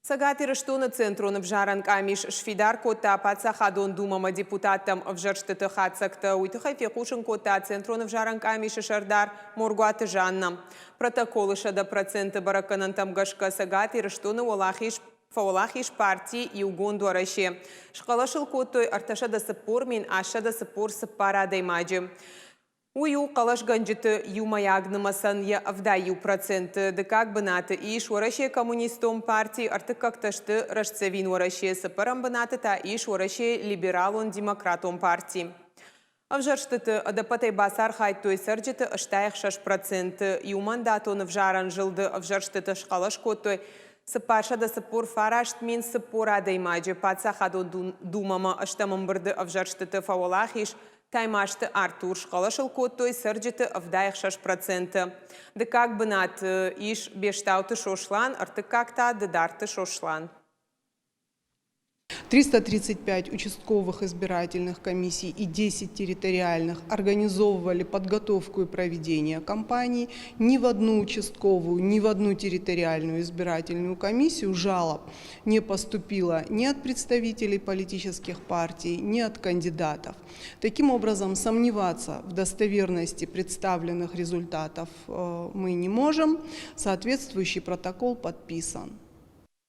Сагати Рештуна центрун в жаранг амиш шфидар кота пацахадон думама депутатам в жерштыты хацакта уйтыхай фекушин кота центрун в жаранг амиш шардар моргуаты жанна. Протоколы шада проценты бараканантам гашка Сагати Рештуна олахиш Фаулахиш партии и угонду араше. Шкалашил котой арташада сапор мин ашада сапор сапарадой маджи. Ую калаш ганджиты юмаягнамасан я авдаю проценты, да как бы наты иш вараше коммунистом партии арты как-то рашцевин вараше сапарам банаты та иш вараше либералон демократом партии. Авжарштыты адапатай басар хайтой сарджиты аштаях 6%, и у мандатон вжаран жилды авжарштыты шкалаш котой Сапаша да сапор фарашт мин сапора даймаджи пацахадо думама аштамам барды авжарштыты фаулахиш таймашты Артур шкалашыл коттой сарджиты авдаях 6%. Да как бы над иш бештауты шошлан, арты как-то дедарты шошлан. 335 участковых избирательных комиссий и 10 территориальных организовывали подготовку и проведение кампаний. Ни в одну участковую, ни в одну территориальную избирательную комиссию жалоб не поступило ни от представителей политических партий, ни от кандидатов. Таким образом, сомневаться в достоверности представленных результатов мы не можем. Соответствующий протокол подписан.